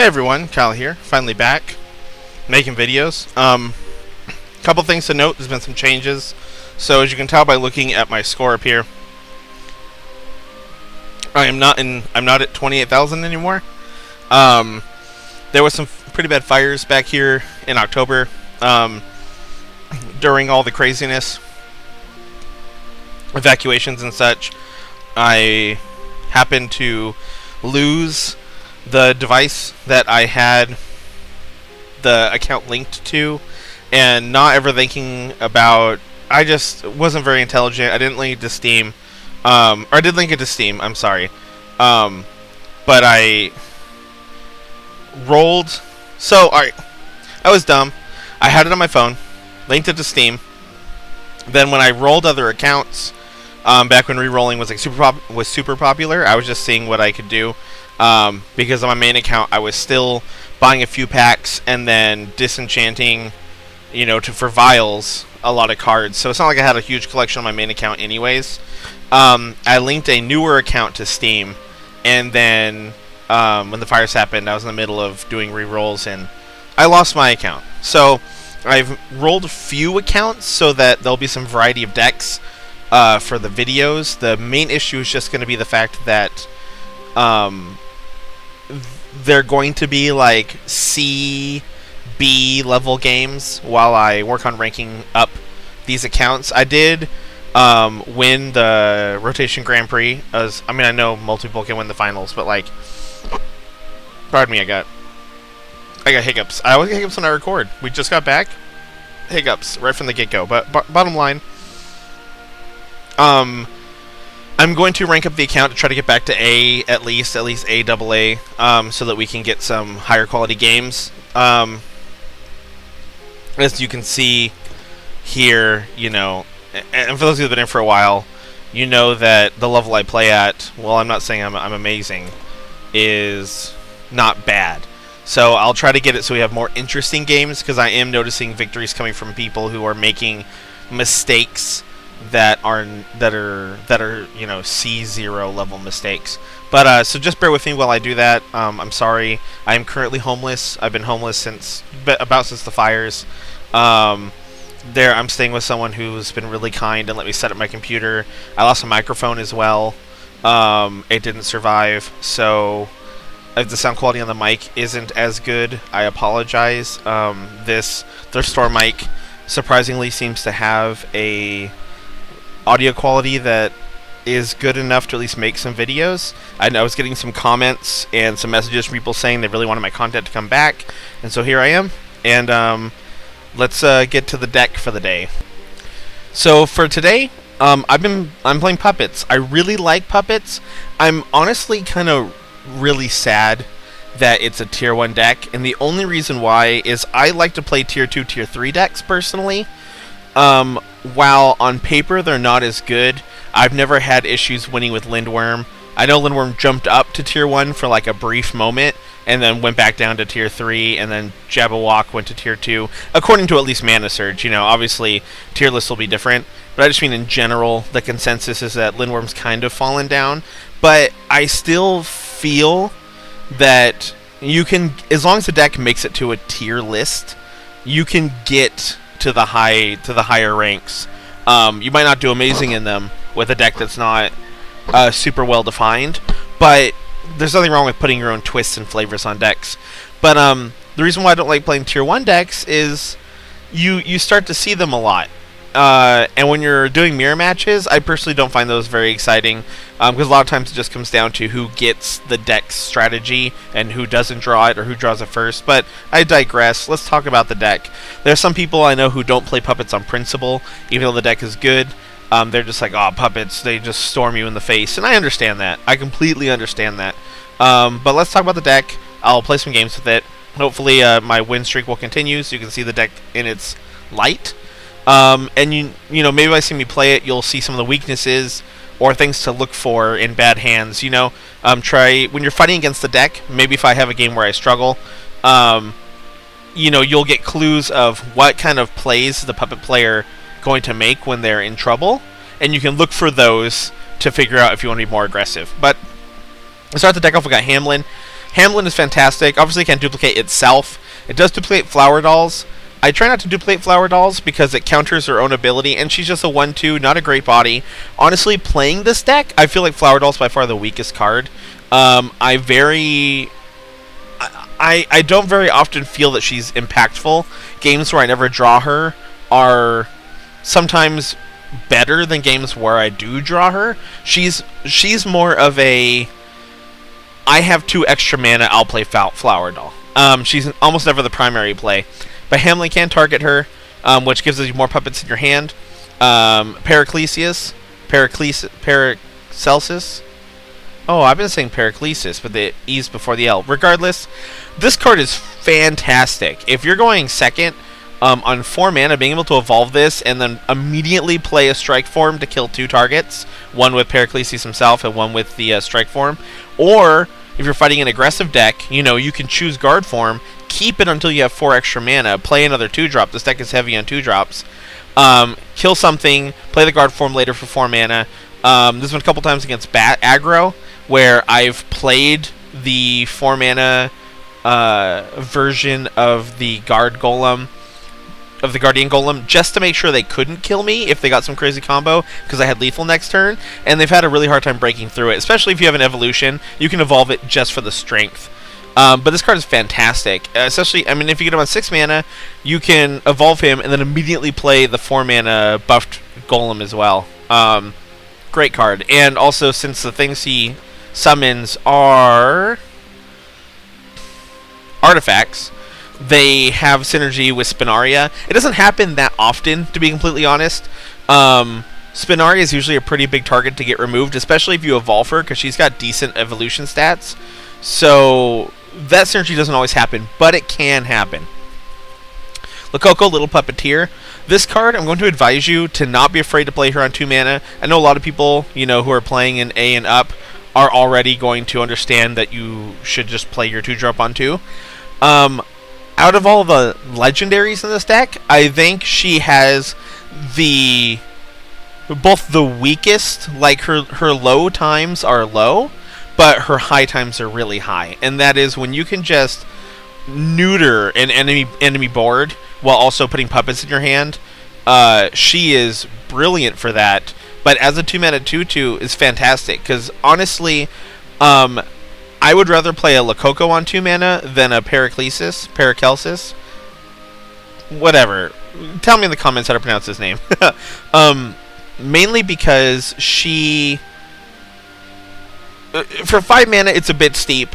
Hey everyone, Kyle here, finally back, making videos. Couple things to note, there's been some changes. So as you can tell by looking at my score up here, I'm not at 28,000 anymore. There was some pretty bad fires back here in October, during all the craziness, evacuations and such. I happened to lose the device that I had the account linked to, and not ever thinking about, I just wasn't very intelligent. I didn't link it to Steam, or I did link it to Steam, I'm sorry, but I rolled, so I was dumb. I had it on my phone, linked it to Steam, then when I rolled other accounts, back when re-rolling was like super popular, I was just seeing what I could do. Because on my main account I was still buying a few packs and then disenchanting, for vials, a lot of cards. So it's not like I had a huge collection on my main account anyways. I linked a newer account to Steam, and then when the fires happened, I was in the middle of doing re-rolls and I lost my account. So I've rolled a few accounts so that there'll be some variety of decks for the videos. The main issue is just going to be the fact that they're going to be like C, B level games while I work on ranking up these accounts. I did win the Rotation Grand Prix. I know multiple people can win the finals, but like, pardon me, I got hiccups. I always get hiccups when I record. We just got back. Hiccups right from the get-go. But bottom line, I'm going to rank up the account to try to get back to A, at least A, AA, so that we can get some higher quality games. As you can see here, and for those who've been in for a while, you know that the level I play at, well, I'm not saying I'm amazing, is not bad. So I'll try to get it so we have more interesting games, because I am noticing victories coming from people who are making mistakes that are C0 level mistakes. But so just bear with me while I do that. I'm sorry. I am currently homeless. I've been homeless since the fires. I'm staying with someone who's been really kind and let me set up my computer. I lost a microphone as well. It didn't survive, so if the sound quality on the mic isn't as good, I apologize. This thrift store mic surprisingly seems to have a audio quality that is good enough to at least make some videos. I was getting some comments and some messages from people saying they really wanted my content to come back, and so here I am. And let's get to the deck for the day. So for today, I'm playing Puppets. I really like Puppets. I'm honestly kind of really sad that it's a tier 1 deck, and the only reason why is I like to play tier 2, tier 3 decks personally. While on paper they're not as good, I've never had issues winning with Lindworm. I know Lindworm jumped up to tier 1 for like a brief moment, and then went back down to tier 3, and then Jabberwock went to tier 2, according to at least Mana Surge. Obviously tier lists will be different, but I just mean in general, the consensus is that Lindworm's kind of fallen down. But I still feel that you can, as long as the deck makes it to a tier list, you can get to the higher ranks. You might not do amazing in them with a deck that's not super well defined, but there's nothing wrong with putting your own twists and flavors on decks. But the reason why I don't like playing tier 1 decks is you start to see them a lot. And when you're doing mirror matches, I personally don't find those very exciting, because a lot of times it just comes down to who gets the deck's strategy and who doesn't draw it, or who draws it first. But I digress. Let's talk about the deck. There are some people I know who don't play Puppets on principle, even though the deck is good. They're just like, oh, Puppets, they just storm you in the face. And I understand that. I completely understand that. But let's talk about the deck. I'll play some games with it. Hopefully my win streak will continue, so you can see the deck in its light. And maybe by seeing me play it, you'll see some of the weaknesses or things to look for in bad hands. Try when you're fighting against the deck. Maybe if I have a game where I struggle, you'll get clues of what kind of plays the Puppet player going to make when they're in trouble, and you can look for those to figure out if you want to be more aggressive. But to start the deck off, we got Hamlin. Hamlin is fantastic. Obviously, it can't duplicate itself. It does duplicate Flower Dolls. I try not to duplicate Flower Dolls because it counters her own ability, and she's just a 1/2, not a great body. Honestly, playing this deck, I feel like Flower Doll's by far the weakest card. I don't very often feel that she's impactful. Games where I never draw her are sometimes better than games where I do draw her. She's more of a, I have 2 extra mana, I'll play Flower Doll. She's almost never the primary play. But Hamlin can target her, which gives you more puppets in your hand. Paracelsus. Oh, I've been saying Paracelsus, but the E's before the L. Regardless, this card is fantastic. If you're going second on 4 mana, being able to evolve this and then immediately play a strike form to kill 2 targets, one with Paracelsus himself and one with the strike form, or if you're fighting an aggressive deck, you can choose guard form, keep it until you have 4 extra mana, play another 2-drop. This deck is heavy on 2-drops. Kill something, play the guard form later for 4 mana. This has been a couple times against aggro, where I've played the 4 mana version of the Guardian Golem, just to make sure they couldn't kill me if they got some crazy combo, because I had lethal next turn, and they've had a really hard time breaking through it, especially if you have an evolution. You can evolve it just for the strength. But this card is fantastic, especially, if you get him on 6 mana, you can evolve him and then immediately play the 4 mana buffed Golem as well. Great card. And also, since the things he summons are artifacts, they have synergy with Spinaria. It doesn't happen that often, to be completely honest. Spinaria is usually a pretty big target to get removed, especially if you evolve her, because she's got decent evolution stats. So that synergy doesn't always happen, but it can happen. Lococo, Little Puppeteer. This card, I'm going to advise you to not be afraid to play her on 2 mana. I know a lot of people, who are playing in A and up are already going to understand that you should just play your 2-drop on 2. Out of all the legendaries in this deck, I think she has both the weakest, like her low times are low, but her high times are really high. And that is when you can just neuter an enemy board while also putting puppets in your hand. She is brilliant for that. But as a 2-mana 2/2 is fantastic, because honestly, I would rather play a Lococo on 2 mana than a Paracelsus. Whatever. Tell me in the comments how to pronounce his name. Mainly because she, for 5 mana, it's a bit steep.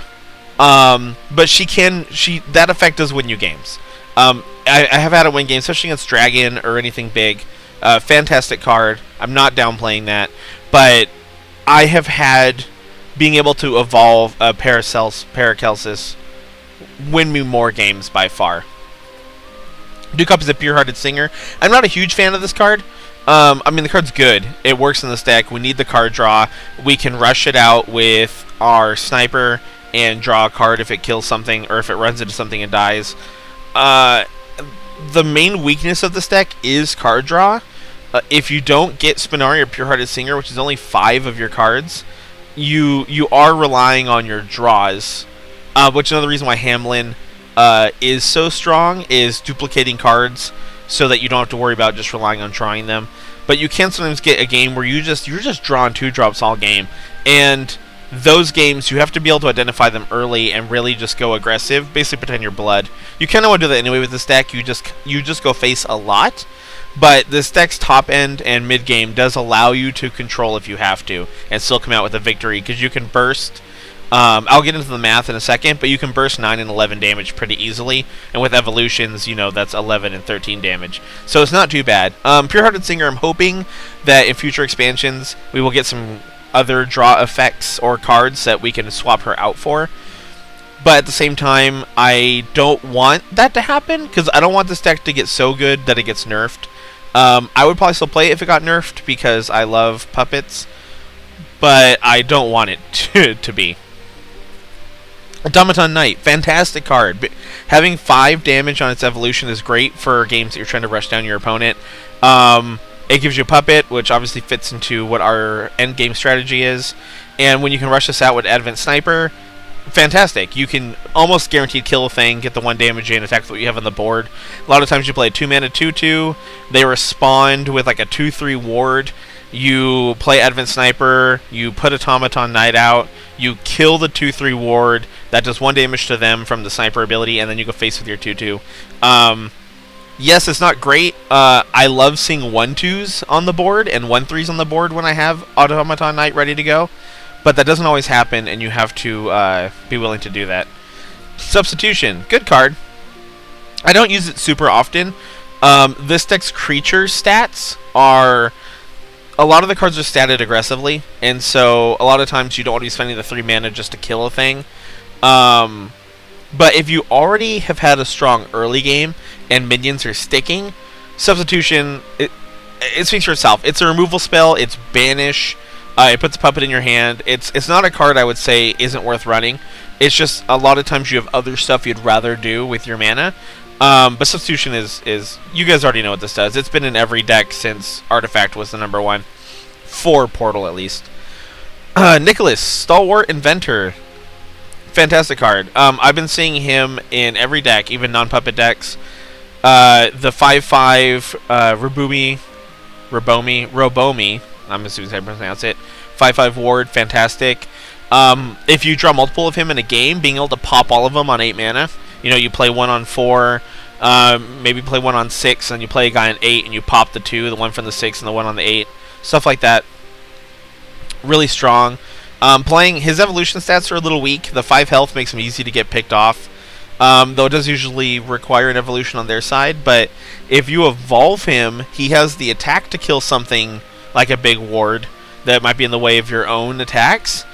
But that effect does win you games. I have had it win games, especially against Dragon or anything big. Fantastic card. I'm not downplaying that. But I have had being able to evolve a Paracelsus win me more games by far. Duke-Up is a pure-hearted singer. I'm not a huge fan of this card. The card's good. It works in this deck. We need the card draw. We can rush it out with our sniper and draw a card if it kills something or if it runs into something and dies. The main weakness of this deck is card draw. If you don't get Spinaria or Pure-Hearted Singer, which is only 5 of your cards, you are relying on your draws. Which is another reason why Hamlin is so strong, is duplicating cards so that you don't have to worry about just relying on drawing them. But you can sometimes get a game where you're just drawing 2-drops all game, and those games you have to be able to identify them early and really just go aggressive, basically pretend you're blood. You kind of want to do that anyway with this deck. You just go face a lot, but this deck's top end and mid game does allow you to control if you have to and still come out with a victory, because you can burst. I'll get into the math in a second, but you can burst 9 and 11 damage pretty easily, and with evolutions, that's 11 and 13 damage. So it's not too bad. Pure-Hearted Singer, I'm hoping that in future expansions we will get some other draw effects or cards that we can swap her out for. But at the same time, I don't want that to happen, because I don't want this deck to get so good that it gets nerfed. I would probably still play it if it got nerfed, because I love puppets, but I don't want it to be. Automaton Knight, fantastic card. Having 5 damage on its evolution is great for games that you're trying to rush down your opponent. It gives you a puppet, which obviously fits into what our endgame strategy is. And when you can rush this out with Advent Sniper, fantastic. You can almost guaranteed kill a thing, get the 1 damage in, attack with what you have on the board. A lot of times you play a 2-mana 2/2. They respond with like a 2/3 ward. You play Advent Sniper, you put Automaton Knight out, you kill the 2/3 ward, that does 1 damage to them from the sniper ability, and then you go face with your 2/2. Yes, it's not great. I love seeing 1/2s on the board and 1/3s on the board when I have Automaton Knight ready to go, but that doesn't always happen, and you have to be willing to do that. Substitution, good card. I don't use it super often. This deck's creature stats are... A lot of the cards are statted aggressively, and so a lot of times you don't want to be spending the 3 mana just to kill a thing. But if you already have had a strong early game and minions are sticking, Substitution, it speaks for itself. It's a removal spell, it's Banish, it puts a puppet in your hand. It's not a card I would say isn't worth running. It's just a lot of times you have other stuff you'd rather do with your mana. But Substitution is you guys already know what this does. It's been in every deck since Artifact was the #1 for Portal, at least. Nicholas, Stalwart Inventor, fantastic card. I've been seeing him in every deck, even non-puppet decks. The 5/5 Robomi, I'm assuming I pronounce it. 5/5 ward, fantastic. If you draw multiple of him in a game, being able to pop all of them on 8 mana. You know, you play one on 4, maybe play one on 6, and you play a guy on 8, and you pop the 2, the one from the 6 and the one on the 8. Stuff like that. Really strong. Playing his evolution stats are a little weak. The 5 health makes him easy to get picked off, though it does usually require an evolution on their side. But if you evolve him, he has the attack to kill something like a big ward that might be in the way of your own attacks.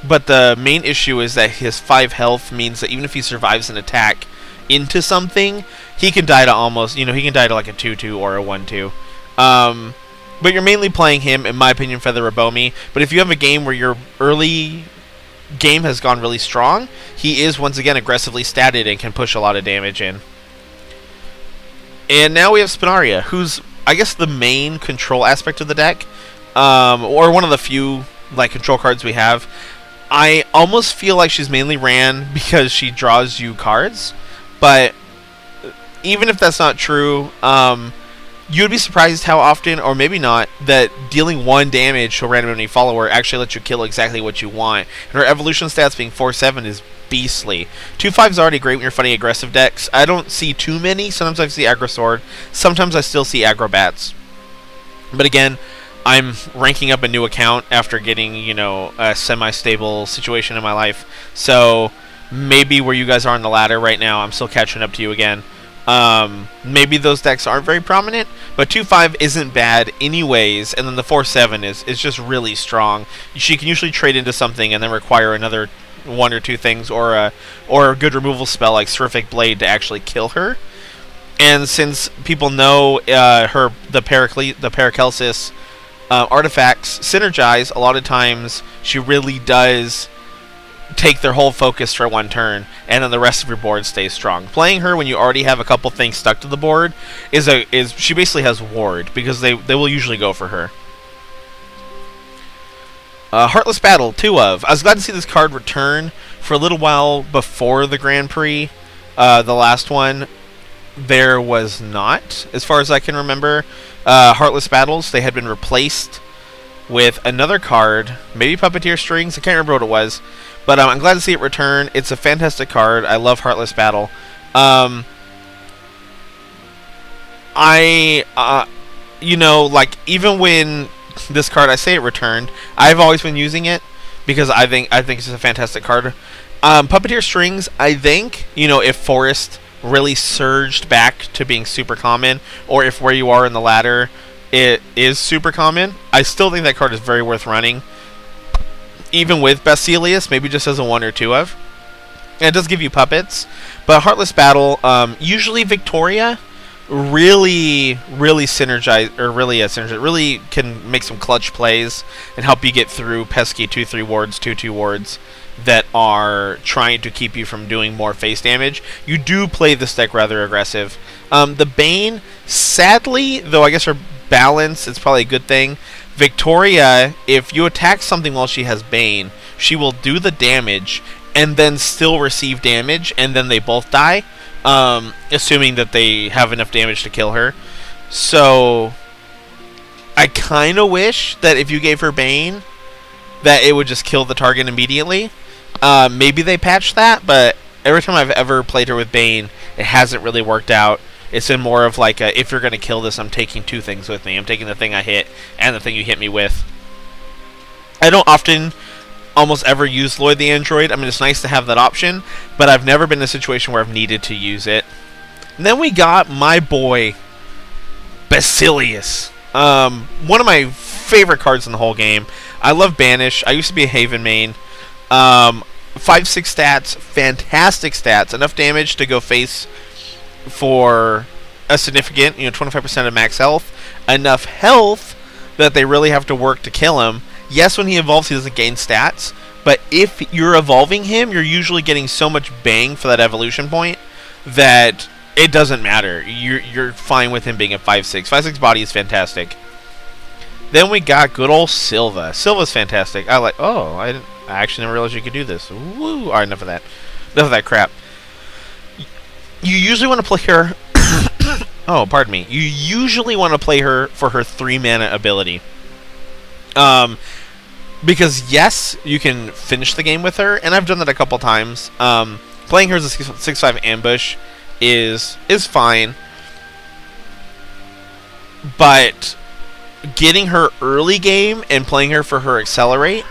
But the main issue is that his 5 health means that even if he survives an attack into something, he can die to almost, he can die to like a 2/2 or a 1/2. But you're mainly playing him, in my opinion, for the Rabomi. But if you have a game where your early game has gone really strong, he is, once again, aggressively statted and can push a lot of damage in. And now we have Spinaria, who's, I guess, the main control aspect of the deck, or one of the few control cards we have. I almost feel like she's mainly ran because she draws you cards, but even if that's not true, you would be surprised how often, or maybe not, that dealing 1 damage to a random enemy follower actually lets you kill exactly what you want. And her evolution stats being 4/7 is beastly. 2/5 is already great when you're fighting aggressive decks. I don't see too many. Sometimes I see Aggro Sword. Sometimes I still see Aggro Bats. But again, I'm ranking up a new account after getting, a semi-stable situation in my life. So maybe where you guys are on the ladder right now, I'm still catching up to you again. Maybe those decks aren't very prominent, but 2/5 isn't bad anyways, and then the 4/7 is just really strong. She can usually trade into something and then require another 1 or 2 things, or a good removal spell like Seraphic Blade to actually kill her. And since people know the Paracelsus artifacts synergize, a lot of times she really does take their whole focus for 1 turn, and then the rest of your board stays strong. Playing her when you already have a couple things stuck to the board is she basically has ward, because they will usually go for her. Heartless Battle, 2 of. I was glad to see this card return. For a little while before the Grand Prix, the last one, there was not, as far as I can remember, Heartless Battles. They had been replaced with another card, maybe Puppeteer Strings, I can't remember what it was, but I'm glad to see it return. It's a fantastic card. I love Heartless Battle. Even when this card, I say it returned, I've always been using it because I think it's a fantastic card. Puppeteer Strings, I think, if Forest really surged back to being super common, or if where you are in the ladder it is super common, I still think that card is very worth running, even with Basilius, maybe just as a 1 or 2 of. And it does give you puppets, but Heartless Battle, usually Victoria really synergize, or really can make some clutch plays and help you get through pesky 2/3 wards, 2/2 wards that are trying to keep you from doing more face damage. You do play this deck rather aggressive. The Bane, sadly, though I guess her balance, it's probably a good thing. Victoria, if you attack something while she has Bane, she will do the damage and then still receive damage, and then they both die, assuming that they have enough damage to kill her. So I kind of wish that if you gave her Bane, that it would just kill the target immediately. Maybe they patched that, but every time I've ever played her with Bane, it hasn't really worked out. It's been more of like a, if you're going to kill this, I'm taking two things with me. I'm taking the thing I hit and the thing you hit me with. I don't often almost ever use Lloyd the Android. I mean, it's nice to have that option, but I've never been in a situation where I've needed to use it. And then we got my boy, Basilius. One of my favorite cards in the whole game. I love Banish. I used to be a Haven main. 5/6 stats, fantastic stats, enough damage to go face for a significant, 25% of max health, enough health that they really have to work to kill him. Yes, when he evolves, he doesn't gain stats, but if you're evolving him, you're usually getting so much bang for that evolution point that it doesn't matter. You're fine with him being at 5/6. 5/6 body is fantastic. Then we got good old Silva. Silva's fantastic. I actually never realized you could do this. Woo! Alright, enough of that. Enough of that crap. You usually want to play her... oh, pardon me. You usually want to play her for her 3-mana ability. Because, yes, you can finish the game with her, and I've done that a couple times. Playing her as a 6/5 ambush is fine. But getting her early game and playing her for her accelerate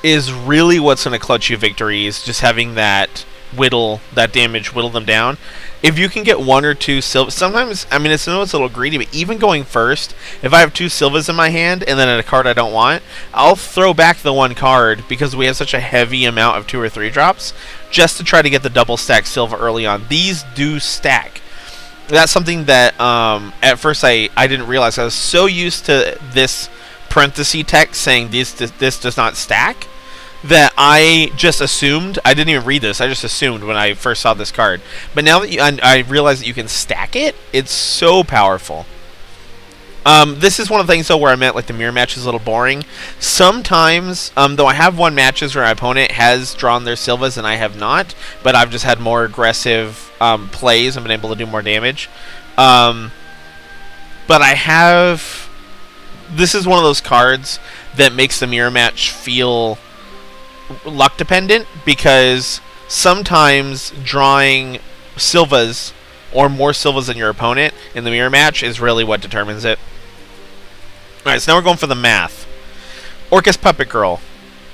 is really what's going to clutch you victories. Just having that damage whittle them down. If you can get one or two Silvas, sometimes, I know it's a little greedy, but even going first, if I have two Silvas in my hand and then a card I don't want, I'll throw back the one card because we have such a heavy amount of 2 or 3 drops just to try to get the double stack Silva early on. These do stack. That's something that at first I didn't realize. I was so used to this parenthesis text saying this does not stack that I just assumed. I didn't even read this. I just assumed when I first saw this card. But now that I realize that you can stack it, it's so powerful. This is one of the things, though, where I meant like the mirror match is a little boring. Sometimes, though I have won matches where my opponent has drawn their Silvas and I have not, but I've just had more aggressive plays and been able to do more damage. But I have... This is one of those cards that makes the mirror match feel luck dependent, because sometimes drawing Silvas or more Silvas than your opponent in the mirror match is really what determines it. Alright, so now we're going for the math. Orcus Puppet Girl.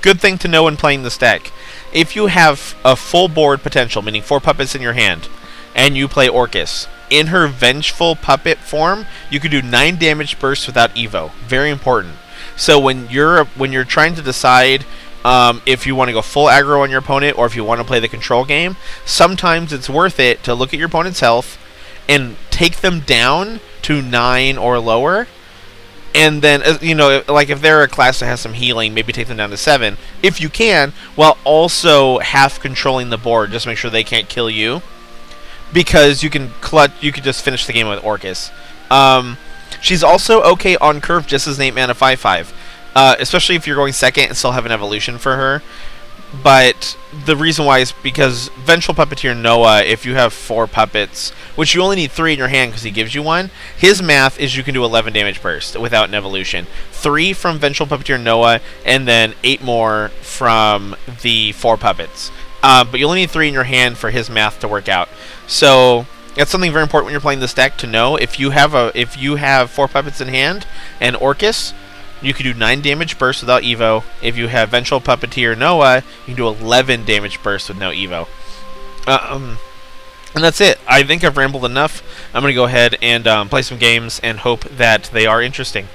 Good thing to know when playing this deck. If you have a full board potential, meaning 4 puppets in your hand, and you play Orcus, in her Vengeful Puppet form, you can do 9 damage bursts without Evo. Very important. So when you're trying to decide if you want to go full aggro on your opponent or if you want to play the control game, sometimes it's worth it to look at your opponent's health and take them down to 9 or lower. And then, like if they're a class that has some healing, maybe take them down to 7, if you can, while also half controlling the board, just make sure they can't kill you. Because you could just finish the game with Orcus. She's also okay on curve just as an 8-mana 5/5. Especially if you're going second and still have an evolution for her. But the reason why is because Vengeful Puppeteer Noah, if you have 4 puppets, which you only need 3 in your hand because he gives you one, his math is you can do 11 damage burst without an evolution. 3 from Vengeful Puppeteer Noah, and then 8 more from the 4 puppets. But you only need 3 in your hand for his math to work out. So that's something very important when you're playing this deck to know. If you have 4 puppets in hand and Orcus, you can do 9 damage burst without Evo. If you have Vengeful Puppeteer Noah, you can do 11 damage burst with no Evo. And that's it. I think I've rambled enough. I'm going to go ahead and play some games and hope that they are interesting.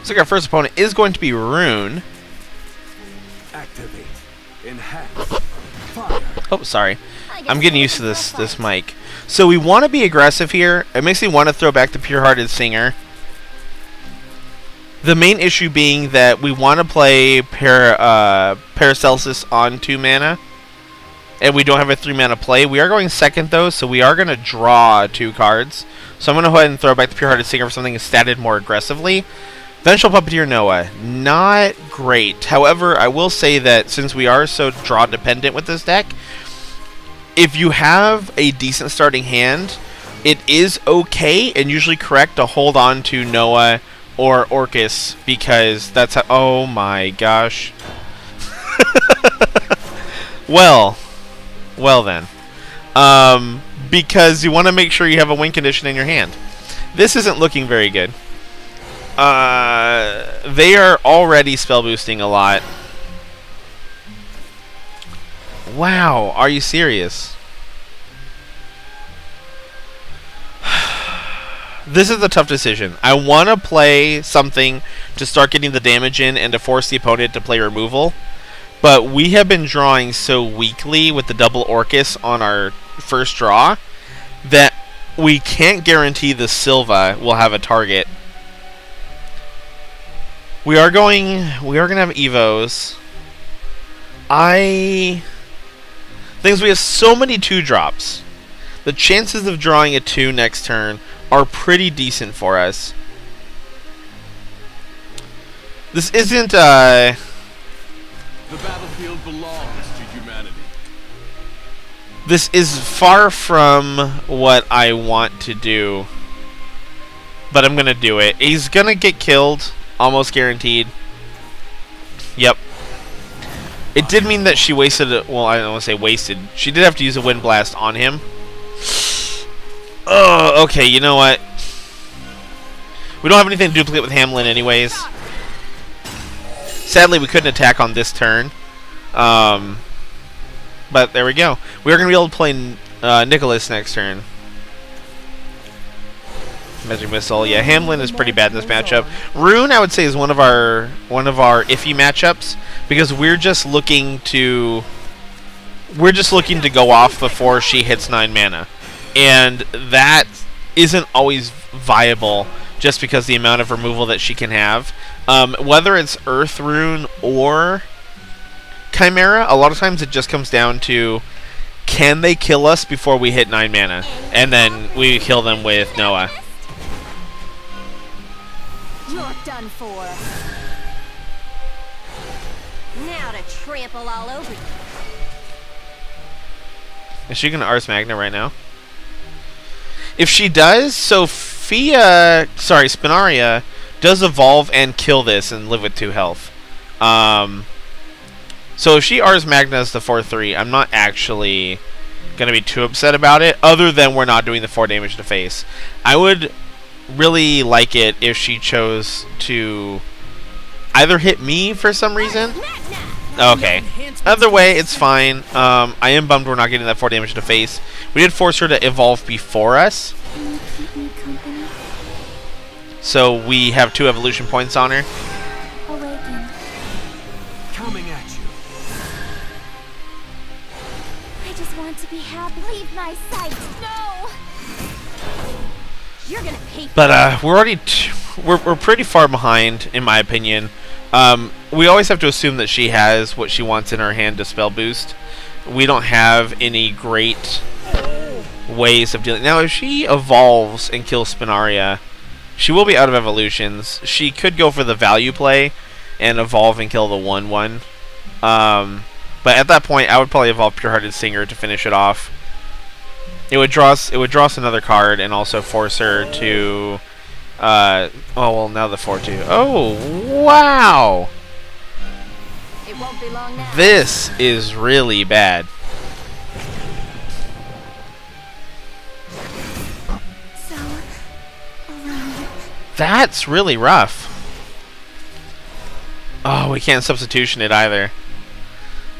So our first opponent is going to be Rune. Activate. Enhance. Fire. Oh, sorry. I'm getting used to this mic. So we want to be aggressive here. It makes me want to throw back the Pure-Hearted Singer. The main issue being that we want to play Paracelsus on 2 mana. And we don't have a 3 mana play. We are going second though, so we are going to draw 2 cards. So I'm going to go ahead and throw back the Pure-Hearted Singer for something statted more aggressively. Vengeful Puppeteer Noah, not great. However, I will say that since we are so draw dependent with this deck, if you have a decent starting hand, it is okay and usually correct to hold on to Noah or Orcus, because that's how, oh my gosh. well then. Because you want to make sure you have a win condition in your hand. This isn't looking very good. They are already spell boosting a lot. Wow, are you serious? This is a tough decision. I want to play something to start getting the damage in and to force the opponent to play removal. But we have been drawing so weakly with the double Orcus on our first draw that we can't guarantee the Silva will have a target. We are going to have Evos. Things we have so many 2-drops. The chances of drawing a 2 next turn are pretty decent for us. This isn't The battlefield belongs to humanity. This is far from what I want to do. But I'm gonna do it. He's gonna get killed. Almost guaranteed. Yep. It did mean that she wasted it. Well, I don't want to say wasted. She did have to use a Wind Blast on him. Oh, okay, you know what? We don't have anything to duplicate with Hamlin anyways. Sadly, we couldn't attack on this turn. But there we go. We are going to be able to play Nicholas next turn. Magic Missile. Yeah, Hamlin is pretty bad in this matchup. Rune, I would say, is one of our iffy matchups because we're just looking to go off before she hits 9 mana, and that isn't always viable just because the amount of removal that she can have. Whether it's Earth Rune or Chimera, a lot of times it just comes down to, can they kill us before we hit 9 mana, and then we kill them with Noah. You're done for. Now to trample all over you. Is she gonna Ars Magna right now? If she does, Spinaria does evolve and kill this and live with 2 health. So if she Ars Magnas the 4/3, I'm not actually gonna be too upset about it, other than we're not doing the 4 damage to face. I would really like it if she chose to either hit me for some reason. Okay. Either way, it's fine. I am bummed we're not getting that 4 damage to face. We did force her to evolve before us, so we have 2 evolution points on her. Awaken. Coming at you. I just want to be happy. Leave my sight. No. You're gonna pay. But we're already we're pretty far behind, in my opinion. We always have to assume that she has what she wants in her hand to spell boost. We don't have any great ways of dealing. Now, if she evolves and kills Spinaria, she will be out of evolutions. She could go for the value play and evolve and kill the 1/1. But at that point, I would probably evolve Pure-Hearted Singer to finish it off. It would draw us another card and also force her to. Oh well, now the 4/2. Oh wow! It won't be long now. This is really bad. So alone. That's really rough. Oh, we can't substitution it either.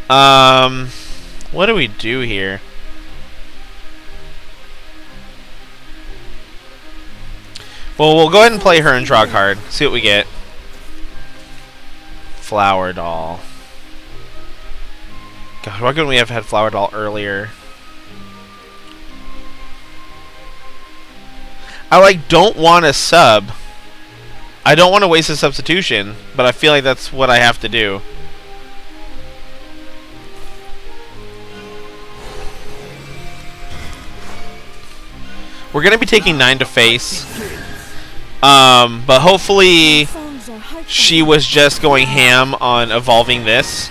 What do we do here? Well, we'll go ahead and play her and draw a card. See what we get. Flower Doll. God, why couldn't we have had Flower Doll earlier? I don't want to sub. I don't want to waste a substitution, but I feel like that's what I have to do. We're going to be taking 9 to face. But hopefully she was just going ham on evolving this.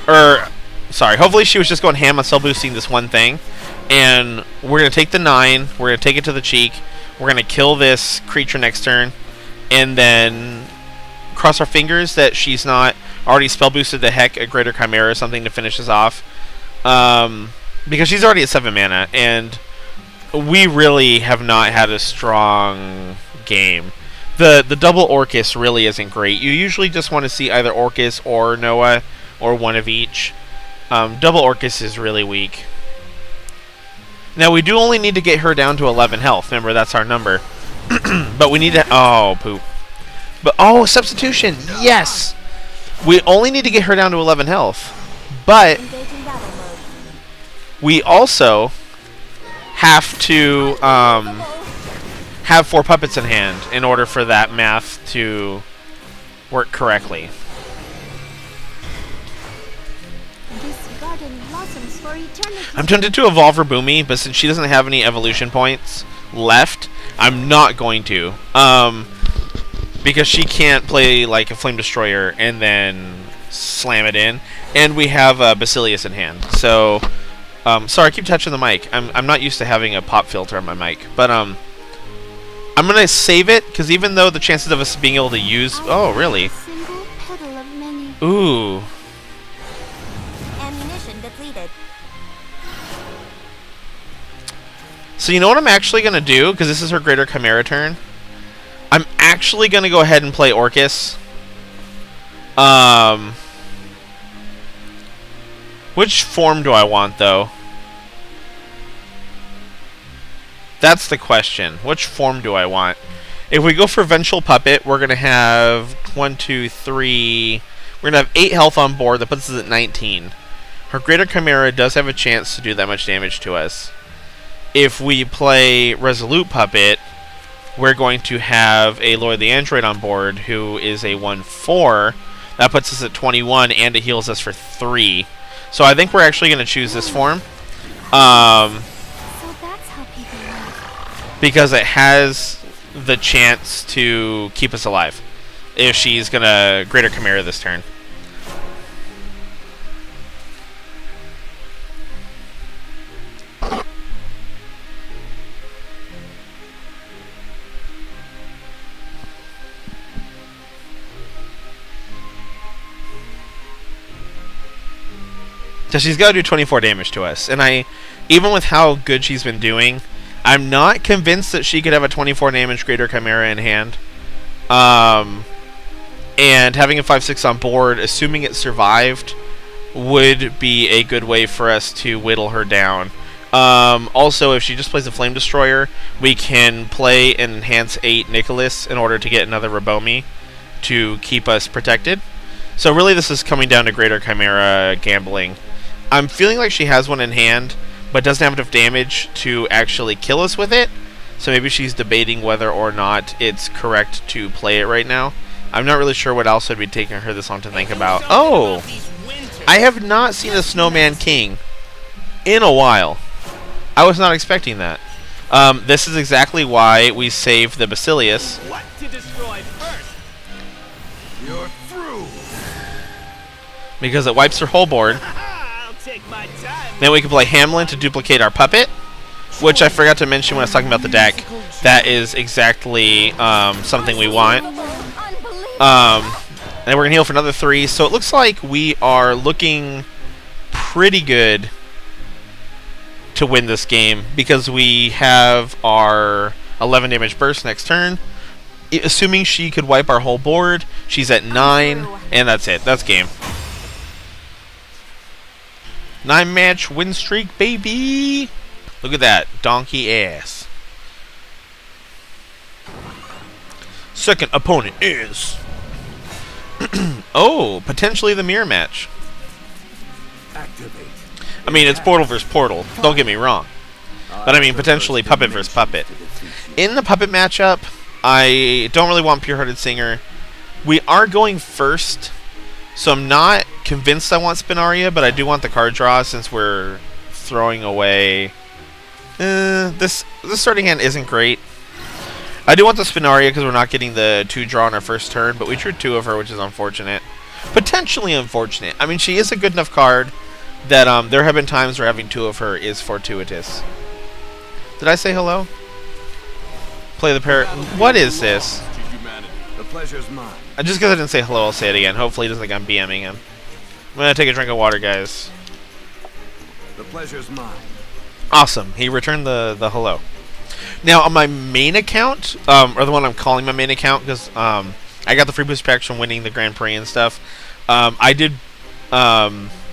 Sorry, hopefully she was just going ham on cell boosting this one thing. And we're going to take the 9, we're going to take it to the cheek, we're going to kill this creature next turn, and then cross our fingers that she's not already spell boosted the heck a Greater Chimera or something to finish us off. Because she's already at 7 mana, and we really have not had a strong game. The double Orcus really isn't great. You usually just want to see either Orcus or Noah, or one of each. Double Orcus is really weak. Now, we do only need to get her down to 11 health. Remember, that's our number. But we need to... Oh, poop. But, oh, substitution! Yes! We only need to get her down to 11 health. But we also have to have 4 puppets in hand in order for that math to work correctly. I'm tempted to evolve her Boomy, but since she doesn't have any evolution points left, I'm not going to. Because she can't play like a Flame Destroyer and then slam it in. And we have Basilius in hand. So, sorry, I keep touching the mic. I'm not used to having a pop filter on my mic. But, I'm going to save it, because even though the chances of us being able to use... Oh, really? Ooh. Ammunition depleted. So you know what I'm actually going to do? Because this is her Greater Chimera turn. I'm actually going to go ahead and play Orcus. Which form do I want, though? That's the question. Which form do I want? If we go for Vengeful Puppet, we're going to have 1, 2, 3... We're going to have 8 health on board. That puts us at 19. Her Greater Chimera does have a chance to do that much damage to us. If we play Resolute Puppet, we're going to have a Lloyd the Android on board, who is a 1/4. That puts us at 21, and it heals us for 3. So I think we're actually going to choose this form. Because it has the chance to keep us alive if she's going to Greater Chimera this turn. So she's got to do 24 damage to us. And even with how good she's been doing, I'm not convinced that she could have a 24 damage Greater Chimera in hand. And having a 5/6 on board, assuming it survived, would be a good way for us to whittle her down. Also, if she just plays a Flame Destroyer, we can play an Enhance 8 Nicholas in order to get another Rabomi to keep us protected. So really this is coming down to Greater Chimera gambling. I'm feeling like she has one in hand, but doesn't have enough damage to actually kill us with it. So maybe she's debating whether or not it's correct to play it right now. I'm not really sure what else would be taking her this long to think about. Oh! I have not seen a Snowman King in a while. I was not expecting that. This is exactly why we saved the Basilius. What to destroy first? You're through. Because it wipes her whole board. I'll take my time. Then we can play Hamlin to duplicate our puppet, which I forgot to mention when I was talking about the deck. That is exactly something we want. And we're going to heal for another 3. So it looks like we are looking pretty good to win this game, because we have our 11 damage burst next turn. Assuming she could wipe our whole board, she's at 9, and that's it. That's game. 9-match win streak, baby! Look at that. Donkey ass. Second opponent is... oh, potentially the mirror match. Activate. I mean, it's Portal versus Portal. Don't get me wrong. But I mean, potentially Puppet versus Puppet. In the Puppet matchup, I don't really want Pure-Hearted Singer. We are going first, so I'm not convinced I want Spinaria, but I do want the card draw since we're throwing away... this starting hand isn't great. I do want the Spinaria because we're not getting the 2 draw on our first turn, but we drew 2 of her, which is unfortunate. Potentially unfortunate. I mean, she is a good enough card that there have been times where having 2 of her is fortuitous. Did I say hello? Play the parrot. What is this? The pleasure's mine. Just because I didn't say hello, I'll say it again. Hopefully he doesn't think I'm BMing him. I'm going to take a drink of water, guys. The pleasure's mine. Awesome. He returned the hello. Now, on my main account, or the one I'm calling my main account, because I got the free boost packs from winning the Grand Prix and stuff. I did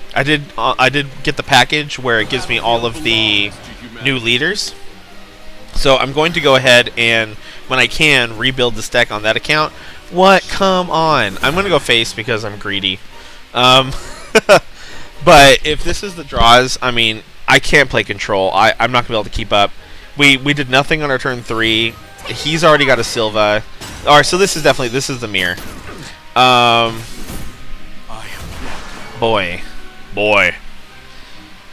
get the package where it gives me all of the new leaders. So I'm going to go ahead and, when I can, rebuild this deck on that account. What? Come on. I'm going to go face because I'm greedy. But if this is the draws, I mean, I can't play control. I'm not going to be able to keep up. We did nothing on our turn 3. He's already got a Silva. Alright, so this is the mirror. Boy.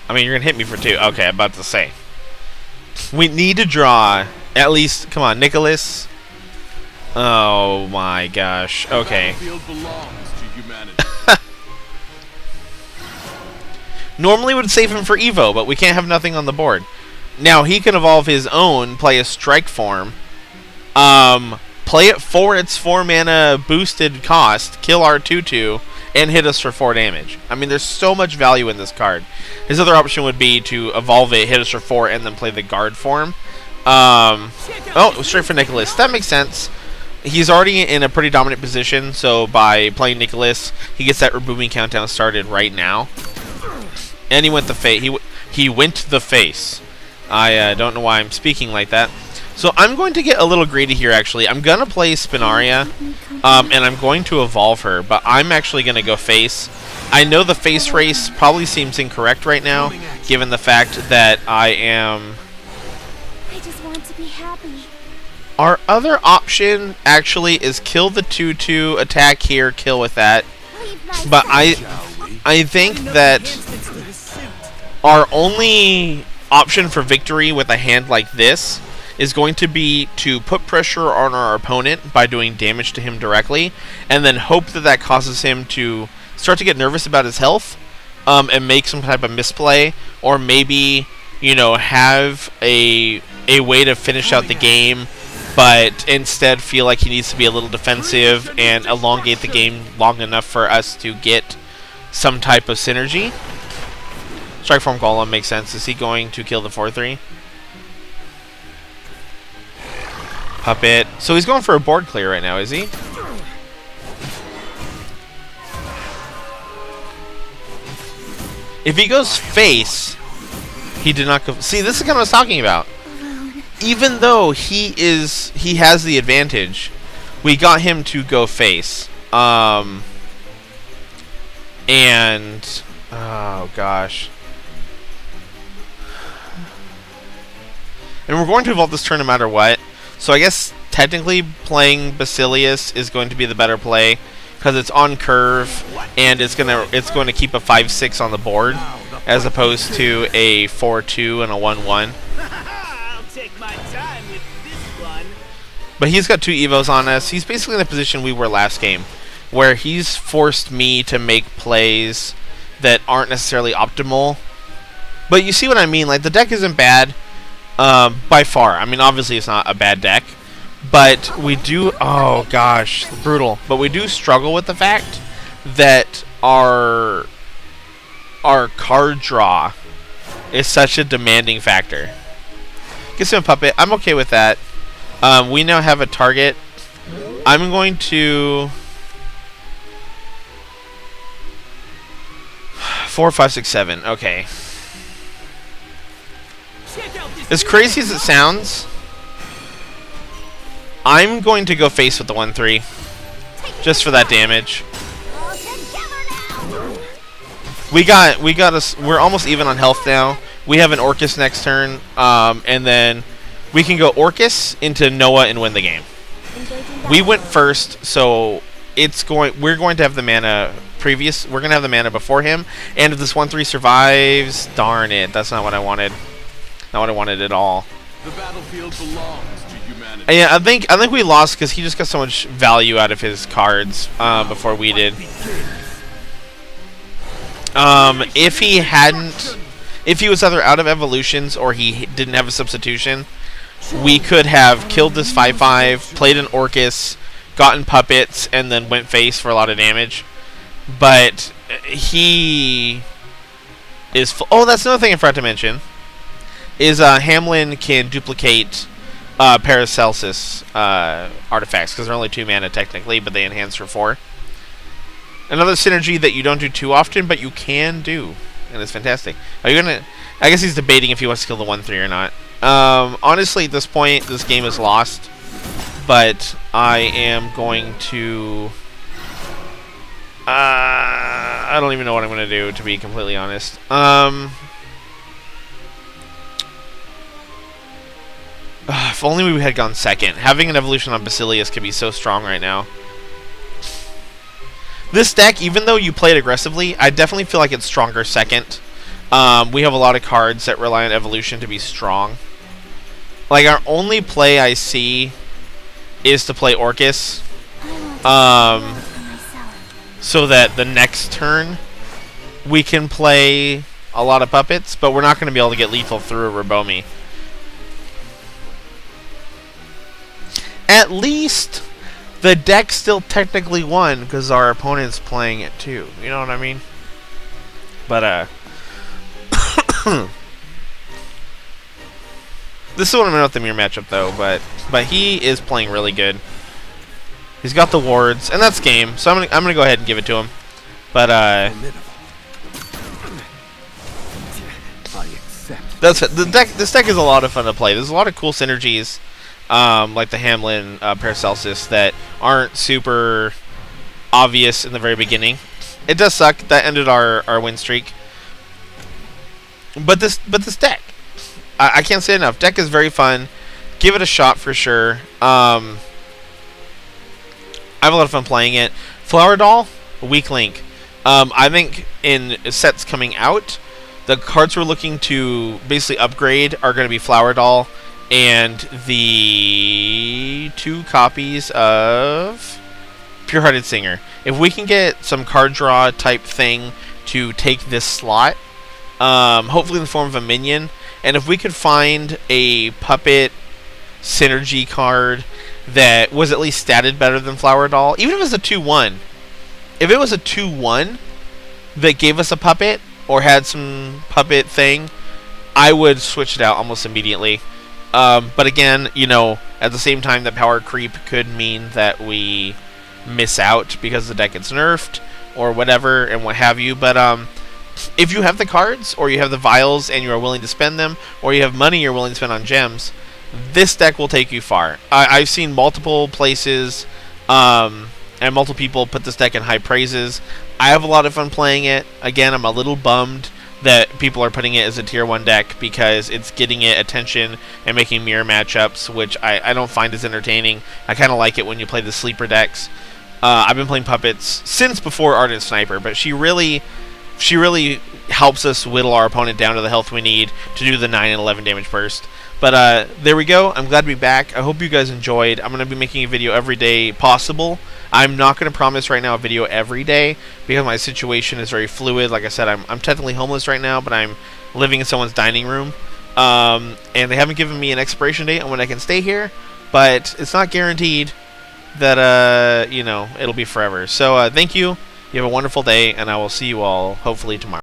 I mean, you're going to hit me for 2. Okay, I'm about to say. We need to draw at least, come on, Nicholas. Oh my gosh. Okay. Normally would save him for Evo, but we can't have nothing on the board. Now he can evolve his own, play a strike form, play it for its 4 mana boosted cost, kill our 2/2, and hit us for 4 damage. I mean, there's so much value in this card. His other option would be to evolve it, hit us for 4, and then play the guard form. Oh, straight for Nicholas. That makes sense. He's already in a pretty dominant position, so by playing Nicholas, he gets that rebooming countdown started right now. And he went the face. He went the face. I don't know why I'm speaking like that. So I'm going to get a little greedy here, actually. I'm going to play Spinaria, and I'm going to evolve her, but I'm actually going to go face. I know the face race probably seems incorrect right now, given the fact that I am... I just want to be happy. Our other option, actually, is kill the 2/2, attack here, kill with that. But I think that our only option for victory with a hand like this is going to be to put pressure on our opponent by doing damage to him directly, and then hope that that causes him to start to get nervous about his health, and make some type of misplay, or maybe, you know, have a way to finish out the game, but instead feel like he needs to be a little defensive and elongate the game long enough for us to get some type of synergy. Strike Form Golem makes sense. Is he going to kill the 4/3? Puppet. So he's going for a board clear right now, is he? If he goes face, he did not go... See, this is kind of what I was talking about. Even though he has the advantage, we got him to go face. And... Oh, gosh. And we're going to evolve this turn no matter what. So I guess technically playing Basilius is going to be the better play, because it's on curve and it's going to keep a 5/6 on the board as opposed to a 4/2 and a 1/1. I'll take my time with this one. But he's got 2 evos on us. He's basically in the position we were last game, where he's forced me to make plays that aren't necessarily optimal. But you see what I mean? Like, the deck isn't bad. By far. I mean, obviously it's not a bad deck, but we do... Oh, gosh. Brutal. But we do struggle with the fact that our card draw is such a demanding factor. Get him a puppet. I'm okay with that. We now have a target. I'm going to... 4, 5, 6, 7. Okay. As crazy as it sounds, I'm going to go face with the 1/3, just for that damage. We're almost even on health now. We have an Orcus next turn, and then we can go Orcus into Noah and win the game. We went first, so we're going to have the mana previous. We're going to have the mana before him, and if this 1/3 survives, darn it, that's not what I wanted. Not what I wanted at all. The battlefield belongs to humanity. humanity. Yeah, I think we lost because he just got so much value out of his cards before we did. If he hadn't, if he was either out of evolutions or he didn't have a substitution, we could have killed this 5/5, played an Orcus, gotten puppets, and then went face for a lot of damage. But he is. Oh, that's another thing I forgot to mention. Is Hamlin can duplicate Paracelsus artifacts because they're only 2 mana technically, but they enhance for 4. Another synergy that you don't do too often, but you can do, and it's fantastic. Are you gonna? I guess he's debating if he wants to kill the 1/3 or not. Honestly, at this point, this game is lost. But I am going to. I don't even know what I'm going to do, to be completely honest. If only we had gone second. Having an evolution on Basilius could be so strong right now. This deck, even though you play it aggressively, I definitely feel like it's stronger second. We have a lot of cards that rely on evolution to be strong. Like, our only play I see is to play Orcus. So that the next turn we can play a lot of puppets, but we're not going to be able to get lethal through a Rabomi. At least the deck still technically won because our opponent's playing it too. You know what I mean? But this is what I'm about the mirror matchup though. But he is playing really good. He's got the wards, and that's game. So I'm gonna go ahead and give it to him. But that's the deck. This deck is a lot of fun to play. There's a lot of cool synergies. Like the Hamlin Paracelsus that aren't super obvious in the very beginning. It does suck. That ended our win streak. But this deck, I can't say enough. Deck is very fun. Give it a shot for sure. I have a lot of fun playing it. Flower Doll, weak link. I think in sets coming out, the cards we're looking to basically upgrade are going to be Flower Doll and the 2 copies of Pure-Hearted Singer. If we can get some card draw type thing to take this slot, hopefully in the form of a minion, and if we could find a puppet synergy card that was at least statted better than Flower Doll, even if it was a 2/1. If it was a 2/1 that gave us a puppet or had some puppet thing, I would switch it out almost immediately. But again, you know, at the same time, that power creep could mean that we miss out because the deck gets nerfed or whatever and what have you. But if you have the cards or you have the vials and you are willing to spend them, or you have money you're willing to spend on gems, this deck will take you far. I've seen multiple places and multiple people put this deck in high praises. I have a lot of fun playing it. Again, I'm a little bummed that people are putting it as a tier 1 deck because it's getting it attention and making mirror matchups, which I don't find as entertaining. I kind of like it when you play the sleeper decks. I've been playing puppets since before Ardent Sniper, but she really helps us whittle our opponent down to the health we need to do the 9 and 11 damage burst. But there we go. I'm glad to be back. I hope you guys enjoyed. I'm going to be making a video every day possible. I'm not going to promise right now a video every day because my situation is very fluid. Like I said, I'm technically homeless right now, but I'm living in someone's dining room. And they haven't given me an expiration date on when I can stay here, but it's not guaranteed that, you know, it'll be forever. So thank you. You have a wonderful day, and I will see you all hopefully tomorrow.